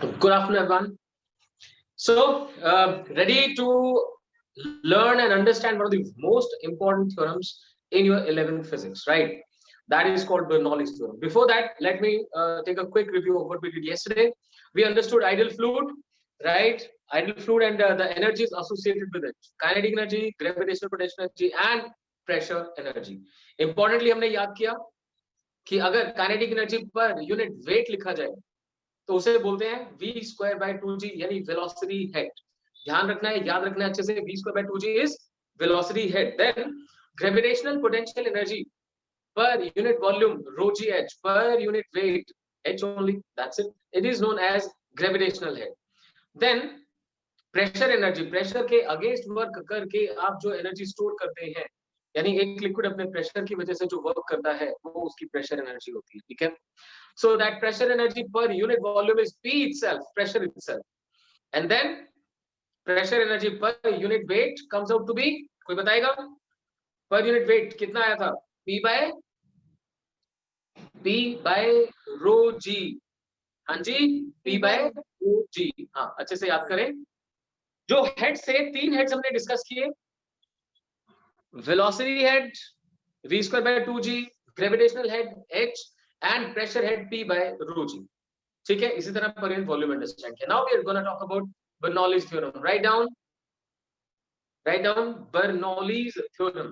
Good afternoon, everyone. So, ready to learn and understand one of the most important theorems in your 11th physics, right? That is called Bernoulli's theorem. Before that, let me take a quick review of what we did yesterday. We understood ideal fluid, right? Ideal fluid and the energies associated with it: kinetic energy, gravitational potential energy, and pressure energy. Importantly, हमने याद किया कि अगर kinetic energy पर unit weight लिखा जाए तो उसे बोलते हैं v²/2g यानी वेलोसिटी हेड। ध्यान रखना है, याद रखना है अच्छे से, v²/2g is velocity head. Then gravitational potential energy per unit volume rho gh per unit weight h only, that's it, it is known as gravitational head. Then pressure energy, pressure के against work करके आप जो energy store करते हैं, यानी एक liquid अपने pressure की वजह से जो वर्क करता है वो उसकी प्रेशर एनर्जी होती है, ठीक है। So that pressure energy per unit volume is P itself, pressure itself. And then pressure energy per unit weight comes out to be, कोई बताएगा? Per unit weight कितना आया था? P by rho G. हाँ जी, P by rho G. हाँ, अच्छे से याद करें। जो हेड से तीन हेड्स हमने डिस्कस किए, velocity head v²/2g, gravitational head h and pressure head P by rho G. ठीक है, इसी तरह पर यूनिट वॉल्यूम अंडरस्टैंड किया। Now we are gonna talk about Bernoulli's theorem. Write down Bernoulli's theorem,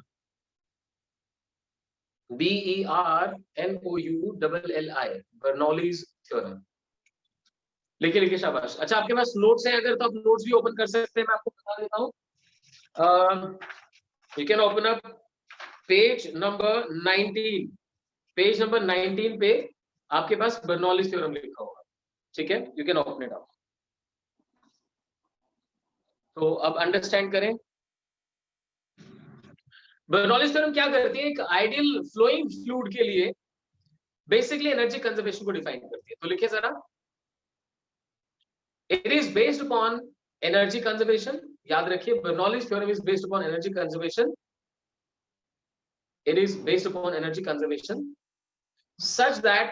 BERNOULLI, Bernoulli's theorem. लिखिए लिखिए, शाबाश। अच्छा, आपके पास नोट्स हैं अगर, तो आप नोट्स भी ओपन कर सकते हैं, मैं आपको बता देता हूँ। You can open up page number 19। Page number 19 पे आपके पास बर्नौलीज थ्योरम लिखा होगा, ठीक है। You can open it up. तो अब अंडरस्टैंड करें, बर्नौलीज थ्योरम क्या करती है, एक आइडियल फ्लोइंग फ्लूइड के लिए बेसिकली एनर्जी कंजर्वेशन को डिफाइन करती है। तो लिखिए जरा, it is based upon energy conservation. याद रखिए, Bernoulli's theorem is based upon energy conservation. It is based upon energy conservation such that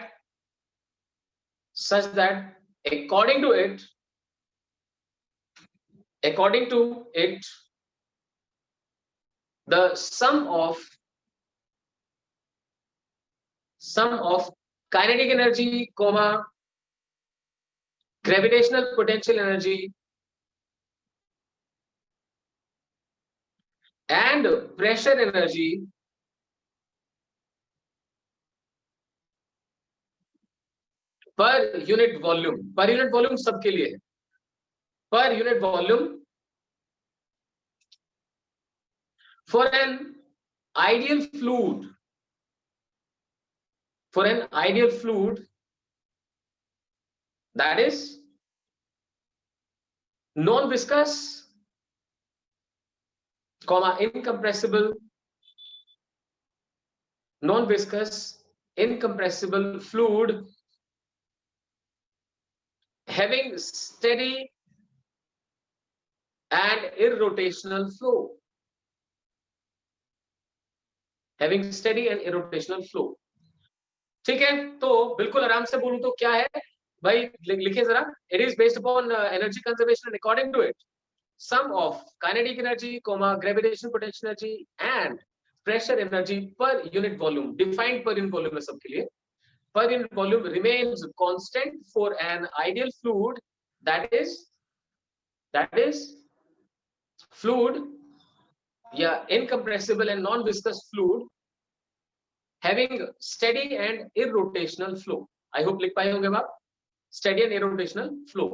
according to it the sum of kinetic energy, gravitational potential energy and pressure energy per unit volume सबके लिए है, per unit volume for an ideal fluid that is non-viscous, incompressible fluid having steady and irrotational flow, ठीक है। तो बिल्कुल आराम से बोलूं तो क्या है भाई, लिखिए जरा, it is based upon energy conservation according to it sum of kinetic energy, gravitational potential energy and pressure energy per unit volume, defined per unit volume है सबके लिए, per unit volume remains constant for an ideal fluid that is fluid या incompressible and non-viscous fluid having steady and irrotational flow. I hope लिख पाए होंगे आप, steady and irrotational flow,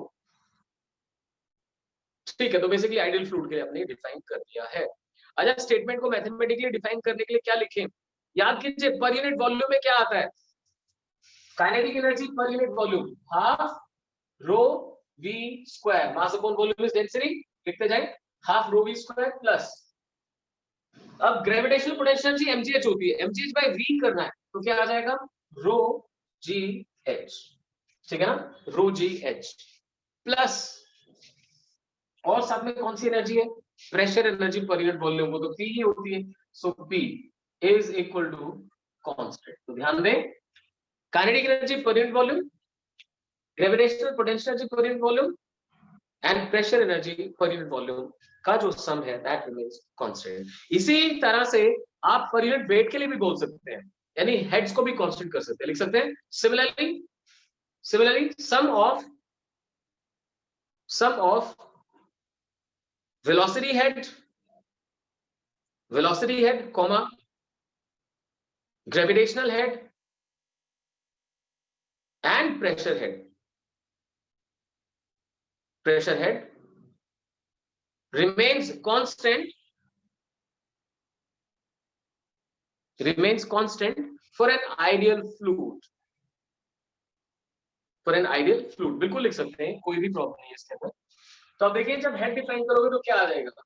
ठीक है। तो बेसिकली आइडियल फ्लूइड के लिए आपने डिफाइन कर दिया है। अच्छा, स्टेटमेंट को मैथमेटिकली डिफाइन करने के लिए क्या लिखें, याद कीजिए, पर यूनिट वॉल्यूम में क्या आता है, kinetic energy per unit volume half rho v square, mass upon volume is density, लिखते जाए, half rho v square plus, अब ग्रेविटेशनल पोटेंशियल एनर्जी mgh होती है, mgh बाय v करना है तो क्या आ जाएगा, रो जी एच, ठीक है ना, रो जी एच प्लस, और साथ में कौन सी एनर्जी है, pressure energy per unit volume, वो तो P ही होती है, so P is equal to constant. तो ध्यान दें, kinetic energy per unit volume gravitational potential energy per unit volume and pressure energy per unit volume का जो सम है दैट रिमेन्स कांस्टेंट। इसी तरह से आप पर यूनिट वेट के लिए भी बोल सकते हैं, यानी हेड्स को भी कांस्टेंट कर सकते हैं, लिख सकते हैं similarly sum of velocity head comma gravitational head and pressure head remains constant for an ideal fluid बिल्कुल लिख सकते हैं, कोई भी प्रॉब्लम नहीं है इसके अंदर। तो अब देखिए जब हेड डिफाइन करोगे तो क्या आ जाएगा,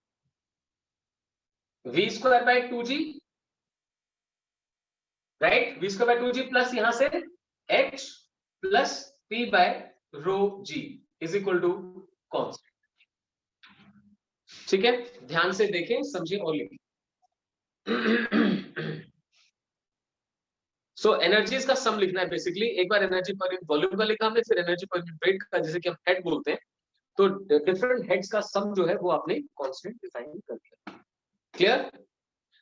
v²/2g, राइट, v²/2g प्लस यहां से h plus p/ρg is equal to constant. ठीक है, ध्यान से देखें, समझिए और लिखें। सो एनर्जीज का सम लिखना है बेसिकली। एक बार एनर्जी पर यूनिट वॉल्यूम का लिखा हमने, फिर एनर्जी पर यूनिट वेट का, जैसे कि हम हेड बोलते हैं, तो डिफरेंट हेड्स का सम जो है वो आपने कांस्टेंट डिफाइन कर दिया। क्लियर?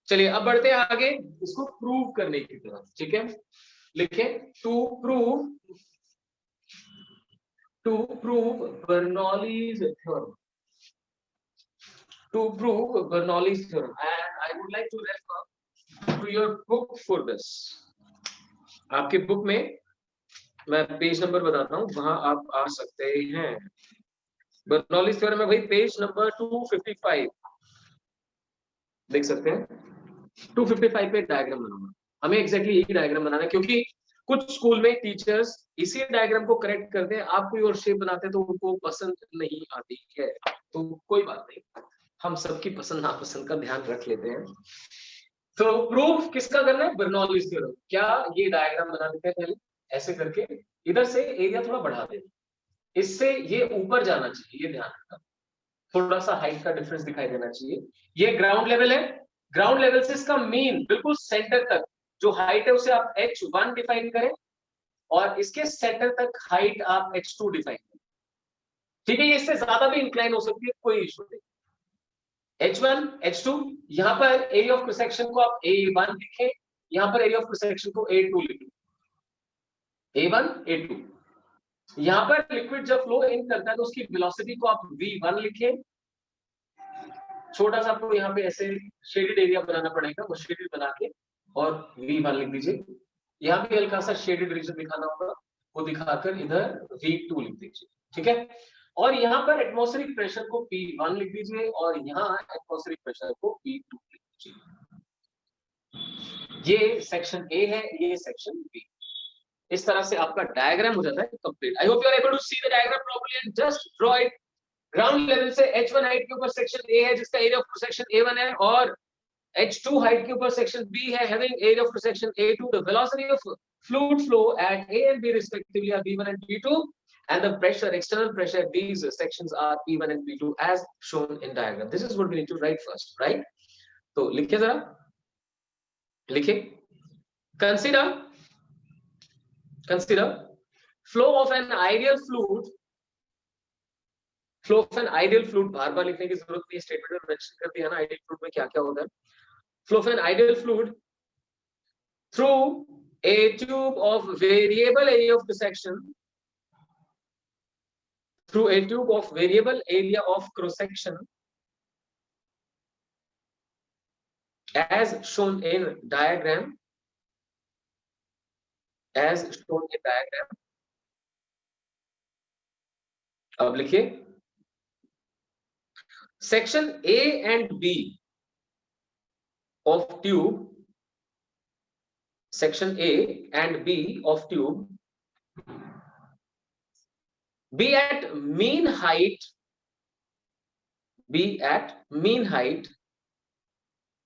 चलिए अब बढ़ते हैं आगे इसको प्रूव करने की तरफ। ठीक है, लिखें to prove Bernoulli's theorem, to prove Bernoulli's theorem, and I would like to refer to your book for this. आपके बुक में मैं पेज नंबर बताता हूँ, वहां आप आ सकते हैं। बर्नौलीज थ्योरम में भाई पेज नंबर 255 देख सकते हैं। 255 पे डायग्राम बनाना, हमें एग्जैक्टली यही डायग्राम बनाना है, क्योंकि कुछ स्कूल में टीचर्स इसी डायग्राम को करेक्ट करते हैं, आप कोई और शेप बनाते हैं तो उनको पसंद नहीं आती है, तो कोई बात नहीं, हम सबकी पसंद नापसंद का ध्यान रख लेते हैं। तो प्रूफ किसका करना है, बर्नौलीज थ्योरम। क्या ये डायग्राम बना देते हैं पहले, ऐसे करके इधर से एरिया थोड़ा बढ़ा देना, इससे ये ऊपर जाना चाहिए, ये ध्यान रखना, थोड़ा सा हाइट का डिफरेंस दिखाई देना चाहिए। ये ग्राउंड लेवल है, ग्राउंड लेवल से इसका मीन बिल्कुल सेंटर तक जो हाइट है उसे आप h1 डिफाइन करें, और इसके सेंटर तक हाइट आप h2 डिफाइन करें। ठीक है, ये इससे ज्यादा भी इंक्लाइन हो सकती है, कोई इशू नहीं। h1 h2, यहां पर एरिया ऑफ क्रॉस सेक्शन को आप a1 लिखें, यहां पर एरिया ऑफ क्रॉस सेक्शन को a2 लिखें, a1 a2। यहां पर लिक्विड जब फ्लो इन करता है तो उसकी वेलोसिटी को आप v1 लिखें। छोटा सा आपको यहाँ पे ऐसे शेडेड एरिया बनाना पड़ेगा, वो शेडेड बना के और v1 लिख दीजिए। यहाँ पे हल्का सा शेडेड रीजन दिखाना होगा, वो दिखाकर इधर v2 लिख दीजिए। ठीक है, और यहाँ पर एटमॉस्फेरिक प्रेशर को P1 लिख दीजिए, और यहाँ एटमॉस्फेरिक प्रेशर को P2 लिख दीजिए। ये सेक्शन A है, ये सेक्शन B। इस तरह से आपका डायग्राम हो जाता है complete. I hope you are able to see the diagram properly and just draw it. Ground level से h1 हाइट के ऊपर सेक्शन A है जिसका area of cross section A1 है, और h2 हाइट के ऊपर सेक्शन B है having area of cross section A2। The velocity of fluid flow at A and B respectively are B1 and B2, and the pressure, external pressure, these sections are P1 and P2 as shown in diagram. This is what we need to write first, right? तो लिखिए जरा, लिखिए, consider flow of an ideal fluid, बार बार लिखने की जरूरत नहीं, statement में mention कर दिया ना आइडियल फ्लूइड में क्या क्या होता है। Flow of N ideal fluid through a tube of variable area of cross section, through a tube of variable area of cross section as shown in diagram, अब लिखिए section A and B of tube, section A and B of tube be at mean height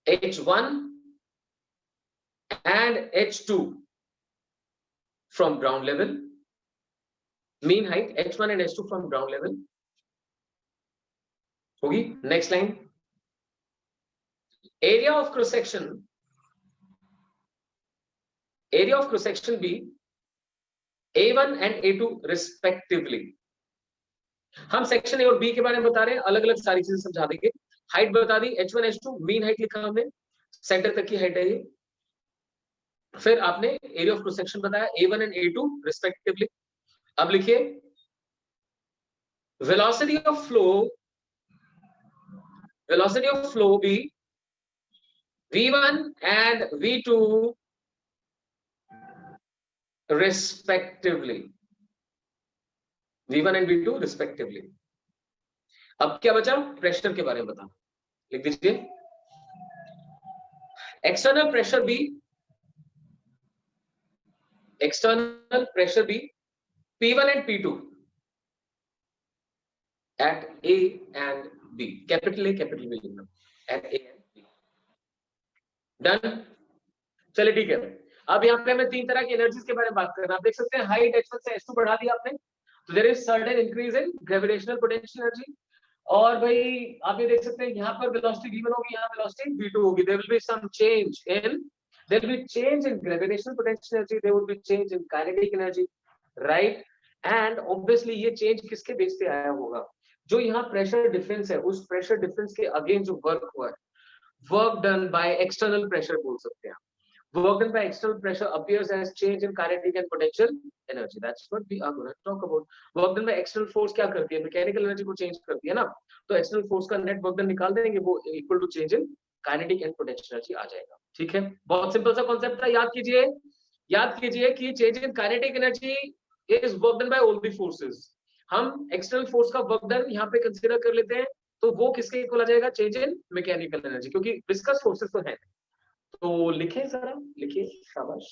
h1 and h2 from ground level, mean height h1 and h2 from ground level होगी। Next line, area of cross section B A1 and A2 respectively. हम section A और B के बारे में बता रहे हैं, अलग अलग सारी चीजें समझा देंगे। हाइट बता दी, H1 H2 मीन हाइट लिखा हमने, सेंटर तक की हाइट है ये। फिर आपने एरिया ऑफ क्रॉस सेक्शन बताया A1 एंड A2 रिस्पेक्टिवली। अब लिखिए वेलोसिटी ऑफ फ्लो भी V1 and V2 respectively, V1 and V2 respectively। अब क्या बचा, प्रेशर के बारे में बताना, लिख दीजिए एक्सटर्नल प्रेशर भी P1 and P2 at A and B, capital A capital B लिखना, at A and B। Done, चलिए ठीक है। अब यहाँ पे हमें तीन तरह की एनर्जीज के बारे में बात करना। आप देख सकते हैं हाइट H1 से H2 बढ़ा दिया आपने, तो there is certain increase in gravitational potential energy. और भाई आप ये देख सकते हैं यहाँ पर वेलोसिटी V1 होगी, यहाँ वेलोसिटी V2 होगी। There will be some change in, there will be change in gravitational potential energy, there will be change in kinetic energy, right? And obviously ये change किसके बेस पे आया होगा, जो यहाँ प्रेशर डिफरेंस है, उस प्रेशर डिफरेंस के अगेंस्ट जो वर्क हुआ है, work done by external pressure बोल सकते हैं। Work done by external pressure appears as change in kinetic and potential energy. That's what we are going to talk about. Work done by external force क्या करती है, mechanical energy को change करती है ना, तो एक्सटर्नल फोर्स का net work done निकाल देंगे, वो equal to change in kinetic and potential energy आ जाएगा। ठीक है, बहुत सिंपल सा कॉन्सेप्ट है, याद कीजिए कि change in kinetic energy is work done by all the forces. हम एक्सटर्नल फोर्स का वर्क डन यहाँ पे कंसीडर कर लेते हैं, तो वो किसके इक्वल आ जाएगा, चेंज इन मैकेनिकल एनर्जी, क्योंकि विस्कस फोर्सेस तो है। तो लिखे जरा, लिखिए, शाबाश,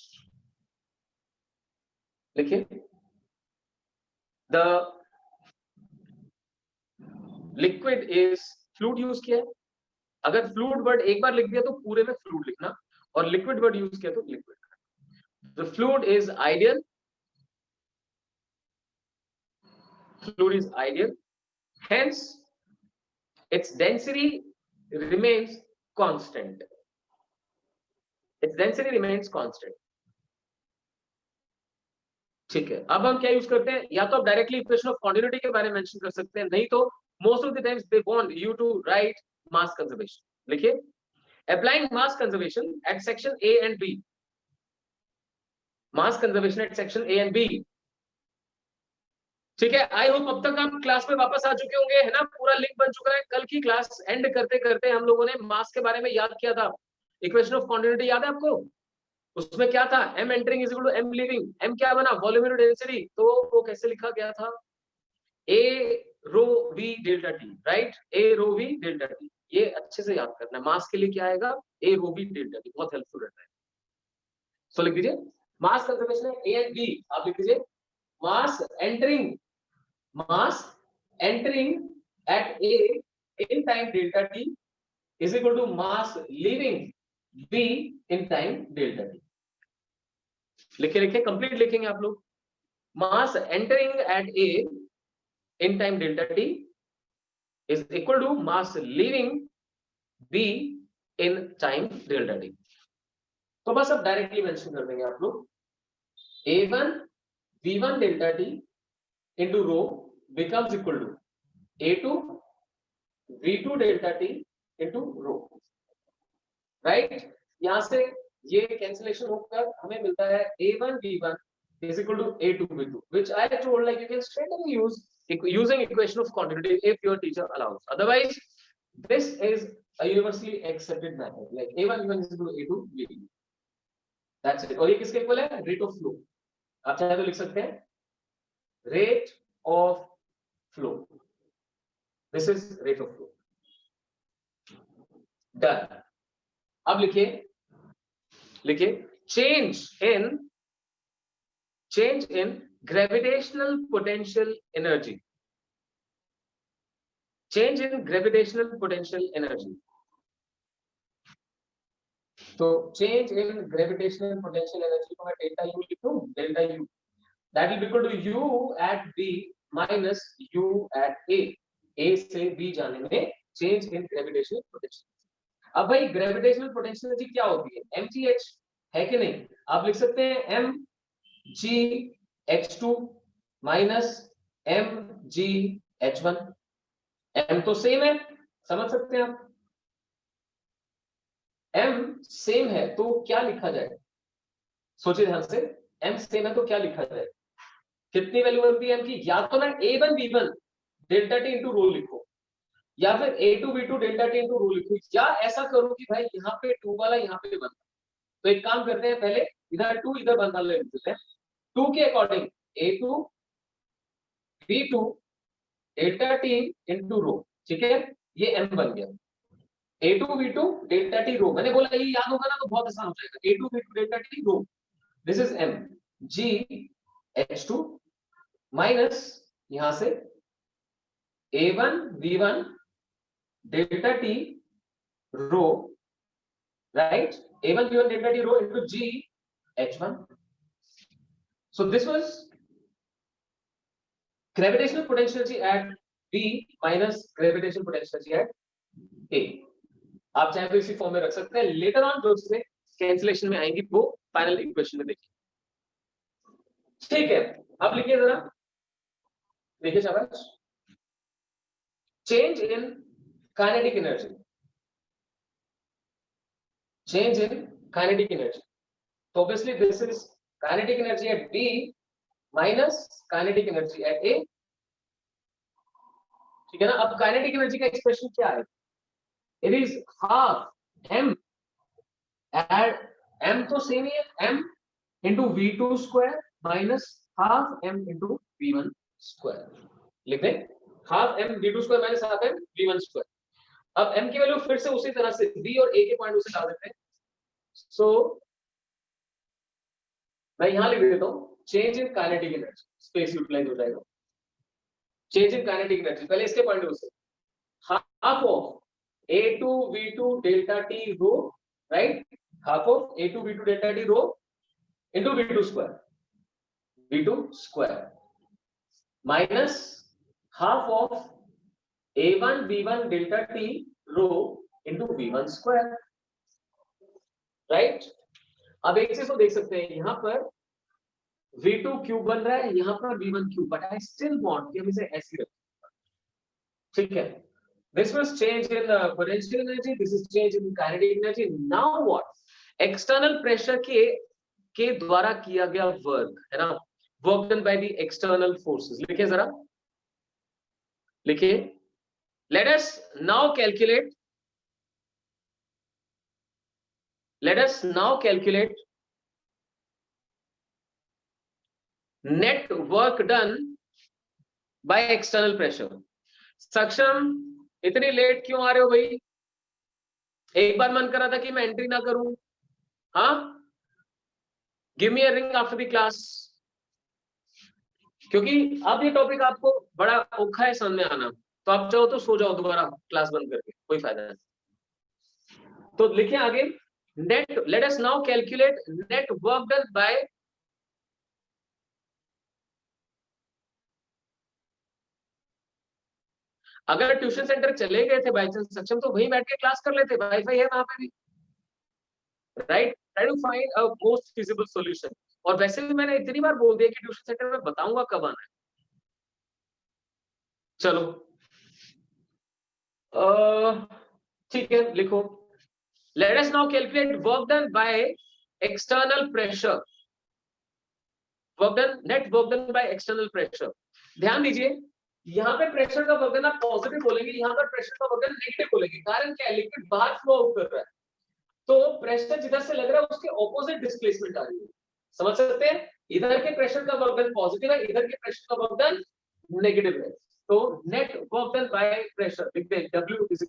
लिखिए the liquid is, fluid use किया है। अगर फ्लूइड वर्ड एक बार लिख दिया तो पूरे में फ्लूइड लिखना, और लिक्विड वर्ड यूज किया तो liquid. The fluid is ideal, hence its density remains constant, ठीक है। अब हम क्या यूज करते हैं, या तो आप डायरेक्टली इक्वेशन ऑफ कॉन्टिन्यूटी के बारे में मेंशन कर सकते हैं, नहीं तो most of the times they want you to write mass conservation. लिखिए applying mass conservation at section A and B, mass conservation at section A and B. ठीक है, आई होप अब तक आप क्लास में वापस आ चुके होंगे, है ना, पूरा लिंक बन चुका है। कल की क्लास एंड करते करते हम लोगों ने मास के बारे में याद किया था, इक्वेशन ऑफ कॉन्टिन्यूटी याद है आपको? उसमें क्या था, m entering is equal to m leaving. m क्या बना, वॉल्यूम डेंसिटी, तो वो कैसे लिखा गया था, a rho v delta t, right, a rho v delta t। ये अच्छे से याद करना है, मास के लिए क्या आएगा, a rho v delta t, बहुत हेल्पफुल रहता है। सो लिख दीजिए मास कंजर्वेशन है a एंड b, आप लिख दीजिए mass entering at a in time delta t is equal to mass leaving b in time delta t। लिखे कंप्लीट लिखेंगे आप लोग, mass entering at A in time delta T is equal to mass leaving B in time delta T. तो बस अब directly mention कर देंगे आप लोग, A1 V1 delta t into rho becomes equal to A2 V2 delta t into rho, right. यहां से ये कैंसिलेशन होकर हमें मिलता है A1 V1 is equal to A2 V2, which I told like you can straight away use using equation of continuity if your teacher allows. Otherwise, this is a universally accepted method, like A1 V1 is equal to A2 V2. That's it. और ये किसके equal है, rate of flow. आप चाहे तो लिख सकते हैं rate of flow, this is rate of flow. Done. अब लिखिए change in gravitational potential energy, change in gravitational potential energy। तो change in gravitational potential energy को मैं डेल्टा U लिखूं, delta U that will be equal to U at B minus U at A, A से B जाने में change in gravitational potential। अब भाई gravitational potential energy क्या होती है, mgh है कि नहीं, आप लिख सकते हैं mg H2 minus mgh1। m तो सेम है, समझ सकते हैं आप, m सेम है तो क्या लिखा जाए, सोचिए ध्यान से, m सेम है तो क्या लिखा जाए, कितनी वैल्यू बनती है m की, या तो मैं a1 b1 delta t into रो लिखो, या फिर a2 b2 delta t into रो लिखो, या ऐसा करो कि भाई यहाँ पे 2 वाला यहाँ पे बन, तो एक काम करते हैं, पहले इधर 2 इधर बना लेते हैं, 2 के according a2 b2 delta t into रो, ठीक है, ये m बन गया, a2 b2 डेल्टा टी रो, मैंने बोला ये याद होगा ना तो बहुत आसान हो जाएगा, a2 b2 delta t rho, this is m, g h2 minus यहां से a1 b1 delta t rho, right, a1 b1 delta t rho into g h1. So this was gravitational potential energy at b minus gravitational potential energy at a. आप चाहे तो इसी form में रख सकते हैं, लेटर ऑन जो इसमें कैंसिलेशन में आएंगी वो फाइनल इक्वेशन में देखिए, ठीक है। अब लिखिए जरा, देखिए शाबाश, change in kinetic energy, change in kinetic energy, so obviously this is kinetic energy at b minus kinetic energy at a, ठीक है ना। अब काइनेटिक एनर्जी का एक्सप्रेशन क्या है, it is half m add m तो सेम ही है, m into v2 square minus half m into v1 square, लिख दें, half m v2 square minus half m v1 square। अब m की वैल्यू फिर से उसी तरह से b और a के पॉइंट उसे डाल देते हैं, सो मैं यहां लिख देता हूं, change in kinetic energy, space utilise हो जाएगा, चेंज इन काइनेटिक एनर्जी, पहले इसके पॉइंट से half of a2 v2 delta t rho, right, half of a2 v2 delta t rho into v2 square minus half of a1 b1 delta t rho into v1 square, right. अब एक चीज तो देख सकते हैं, यहां पर v2 क्यूब बन रहा है, यहां पर v1 cube, but I still want कि हम इसे ऐसे रखें, ठीक है। This was change in potential energy, this is change in kinetic energy. Now what? External pressure के द्वारा किया गया वर्क है ना, work done by the external forces, लिखिए जरा, लिखिए, let us now calculate net work done by external pressure। सक्षम, इतनी लेट क्यों आ रहे हो भाई, एक बार मन कर रहा था कि मैं एंट्री ना करूं, हाँ, give me a ring after the class, क्योंकि अब ये टॉपिक आपको बड़ा औखा है समझ में आना, तो आप चाहो तो सो जाओ दोबारा क्लास बंद करके, कोई फायदा नहीं। तो लिखिए आगे, net, let us now calculate net work done by, अगर ट्यूशन सेंटर चले गए थे बाई चांस सक्षम, तो वहीं बैठ के क्लास कर लेते, वाईफाई है वहां पे भी, right, try to find a most feasible solution. और वैसे भी मैंने इतनी बार बोल दिया कि ट्यूशन सेंटर में बताऊंगा कब आना है, चलो ठीक है, लिखो, let us now calculate work done by external pressure, work done, net work done by external pressure. ध्यान दीजिए, यहाँ पे प्रेशर का वर्क डन आप पॉजिटिव बोलेंगे, यहाँ पर प्रेशर का वर्क डन नेगेटिव बोलेंगे, कारण क्या है, लिक्विड बाहर फ्लो आउट कर रहा है, तो प्रेशर जिधर से लग रहा है उसके ऑपोजिट डिस्प्लेसमेंट आ रही है, समझ सकते हैं, इधर के प्रेशर का वर्क डन पॉजिटिव है, इधर के प्रेशर का वर्क डन नेगेटिव है, तो net work done by pressure लिखते हैं, W इज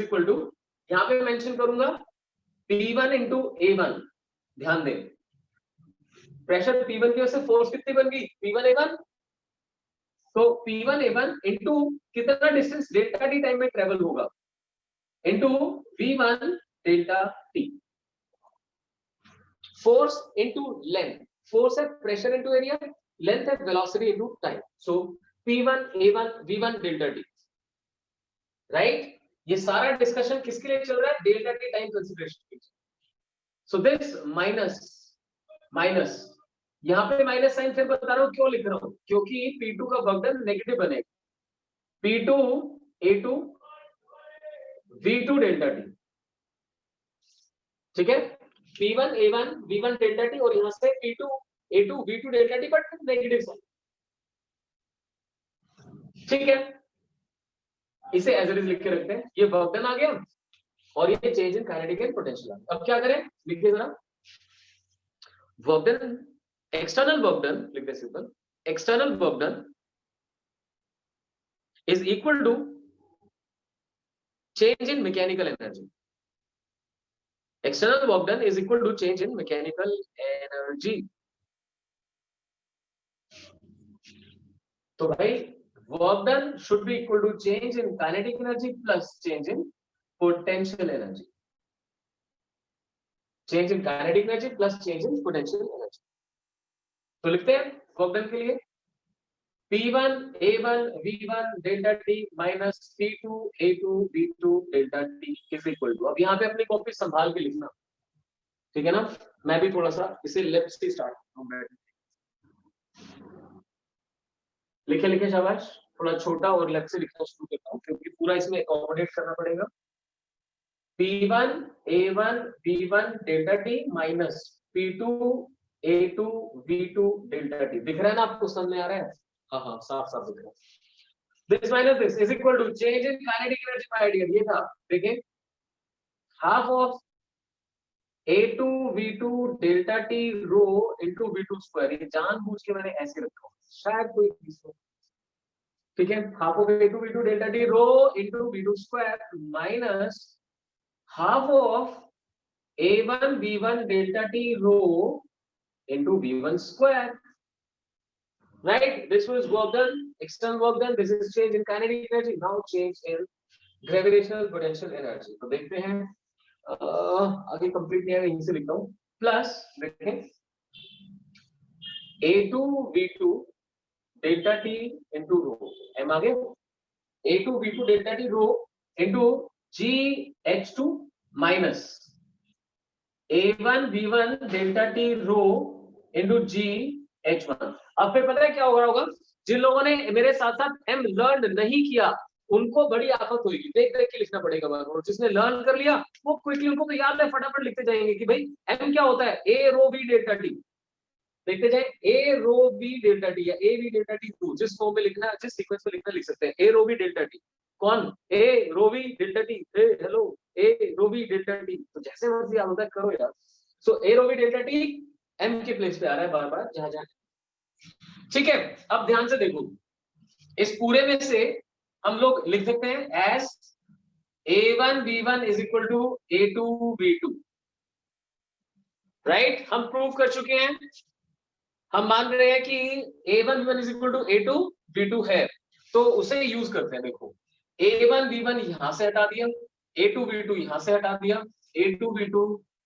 इक्वल टू, यहाँ पे मेंशन करूंगा P1 into A1, ध्यान दें, प्रेशर P1 की वजह से फोर्स कितनी बन गई, P1 A1, तो P1 A1 इंटू कितना डिस्टेंस डेल्टा टी टाइम में ट्रेवल होगा, into V1 delta T, force into length, force है प्रेशर इंटू एरिया, लेंथ है वेलोसिटी इंटू टाइम, सो P1 A1 V1 delta T, right. ये सारा discussion किसके लिए चल रहा है, डेल्टा टी टाइम कंसीडरेशन के लिए। सो दिस माइनस माइनस, यहाँ पे माइनस साइन फिर बता रहा हूँ क्यों लिख रहा हूँ, क्योंकि P2 का वर्क डन नेगेटिव बनेगा, P2 A2 V2 delta T, ठीक है, P1 A1 V1 delta T और यहाँ से P2 A2 V2 delta t but negative sign, ठीक है, इसे एज इट इज लिख के रखते हैं। ये वर्क डन आ गया और ये change in kinetic and potential आ गया। अब क्या करें, लिखिए जरा, work done, external work done, लिख दे simple, external work done is equal to change in mechanical energy. External work done is equal to change in mechanical energy. तो भाई work done should be equal to change in kinetic energy plus change in potential energy. Change in kinetic energy plus change in potential energy. तो लिखते हैं work done के लिए P1 A1 V1 delta T minus P2 A2 V2 delta T is equal to, अब यहाँ पे अपनी copy संभाल के लिखना, ठीक है ना, मैं भी थोड़ा सा इसे लेफ्ट से स्टार्ट, लिखे लिखे शाबाश, थोड़ा छोटा और लेफ्ट से लिखना शुरू करता हूँ क्योंकि पूरा इसमें अकोमोडेट करना पड़ेगा। P1 A1 V1 delta T minus P2 A2 V2 delta T, दिख रहा है ना आपको, समझ में आ रहा है? हाँ साफ साफ दिख रहा है। This minus this is equal to change in kinetic energy by idea, ये था, देखें, half of A2 V2 delta T rho into V2 square, ये जानबूझ के मैंने ऐसे रखा है, शायद कोई चीज हो, ठीक है, half of A2 V2 delta T rho into V2 square minus half of A1 V1 delta T rho into V1 square, right? This was work done, external work done, this is change in kinetic energy, now change in gravitational potential energy। तो देखते हैं आगे complete नहीं है, यहीं से लिखता हूँ, प्लस देखें A2 V2 delta T into रो, m आगे A2 V2 delta T rho into GH2 minus A1 V1 delta T rho into GH1। अब फिर पता है क्या होगा, जिन लोगों ने मेरे साथ साथ एम लर्न नहीं किया उनको बड़ी आफत होगी, देख देख के लिखना पड़ेगा बार, और जिसने लर्न कर लिया वो क्विकली, उनको तो याद है, फटाफट लिखते जाएंगे कि भाई एम क्या होता है, ए रो बी डेल्टा टी, देखते जाए, ए रो बी डेल्टा टी या ए बी डेल्टा टी, जिस फॉर्म में लिखना, जिस सीक्वेंस में लिखना लिख सकते हैं, ए रो बी डेल्टा टी, कौन, ए रो बी डेल्टा टी, हेलो ए रो बी डेल्टा टी, तो जैसे मर्जी याद होता है करो यार। सो ए रो बी डेल्टा टी एम के प्लेस पे आ रहा है बार बार जहां जहां, ठीक है। अब ध्यान से देखो, इस पूरे में से हम लोग लिख सकते हैं as A1 V1 is equal to A2 V2, right, हम प्रूव कर चुके हैं, हम मान रहे हैं कि A1 V1 is equal to A2 V2 है, तो उसे यूज करते हैं। देखो A1 V1 यहां से हटा दिया, A2 V2 यहां से हटा दिया, A2 V2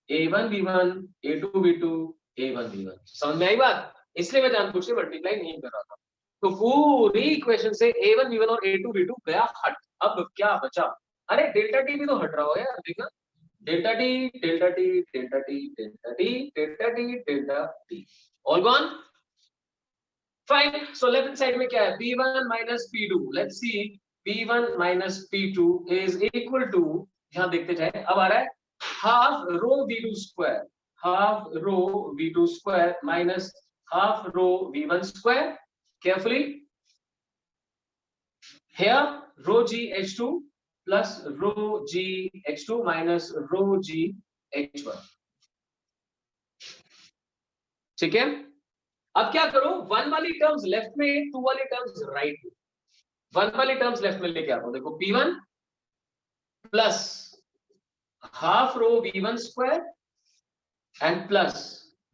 A1 V1 A2 V2 A1 V1, समझ में आई बात? इसलिए मैं जानबूझ के मल्टीप्लाई नहीं कर रहा था। तो पूरी इक्वेशन से A1 V1 और A2 V2 गया हट, अब क्या बचा, अरे डेल्टा टी भी तो हट रहा हो यार, देखना, delta t delta t delta t delta t delta t delta t, all gone, fine. So left side में क्या है, P1 minus P2, let's see, P1 minus P2 is equal to, यहां देखते जाए, अब आ रहा है half rho V2 square, half rho V2 square minus half rho V1 square, carefully here rho GH2 plus rho GH2 minus rho GH1, ठीक है। अब क्या करो, वन वाली टर्म्स लेफ्ट में, टू वाली टर्म्स राइट में, वन वाली टर्म्स लेफ्ट में लेके आता हूं, देखो P1 plus half rho V1 square and plus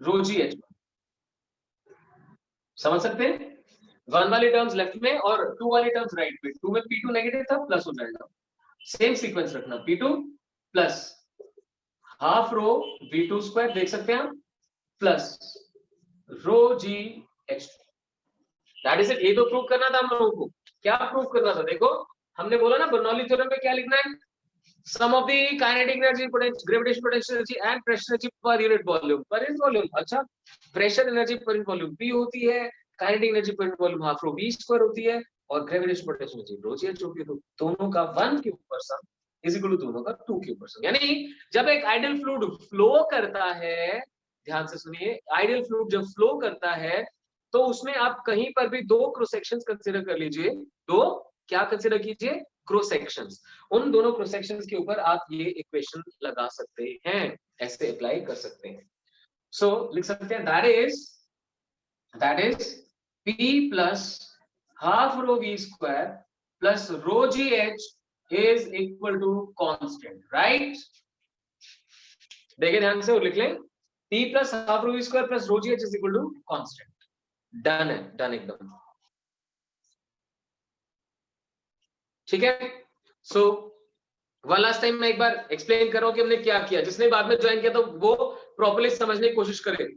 row GH1, समझ सकते हैं, वन वाली टर्म्स लेफ्ट में और टू वाली टर्म्स राइट में, टू में P2 नेगेटिव था, प्लस हो जाएगा, सेम सीक्वेंस रखना, P2 plus half rho V2 square, देख सकते हैं, plus row GH2, that is it. ये तो प्रूव करना था हम लोगों को, क्या प्रूव करना था, देखो हमने बोला ना बर्नौली थ्योरम में क्या लिखना है, sum of the kinetic energy, gravitational potential energy and pressure energy per unit volume. Per unit volume, अच्छा, pressure energy per unit volume P होती है, kinetic energy per unit volume half rho V square होती है, और gravitational potential energy rho g h होती है। तो दोनों का 1 क्यूब पर सम इज इक्वल टू दोनों का 2 क्यूब पर सम। यानी जब एक आइडियल फ्लूइड फ्लो करता है, ध्यान से सुनिए, आइडियल फ्लूइड जब फ्लो करता है तो उसमें आप कहीं पर भी दो क्रॉस सेक्शंस कंसीडर कर लीजिए। दो क्या कंसीडर कीजिए? Cross sections. उन दोनों क्रॉस सेक्शंस के ऊपर आप ये इक्वेशन लगा सकते हैं, ऐसे अप्लाई कर सकते हैं। सो लिख सकते हैं that is P plus half rho V square plus rho g h is equal to constant, right? देखिए ध्यान से, और लिख लें P plus half rho V square plus rho g h is equal to constant. Done है, done एकदम, ठीक है। सो वन लास्ट टाइम मैं एक बार एक्सप्लेन कर रहा हूं कि हमने क्या किया। जिसने बाद में ज्वाइन किया तो वो प्रॉपर्ली समझने की कोशिश करे।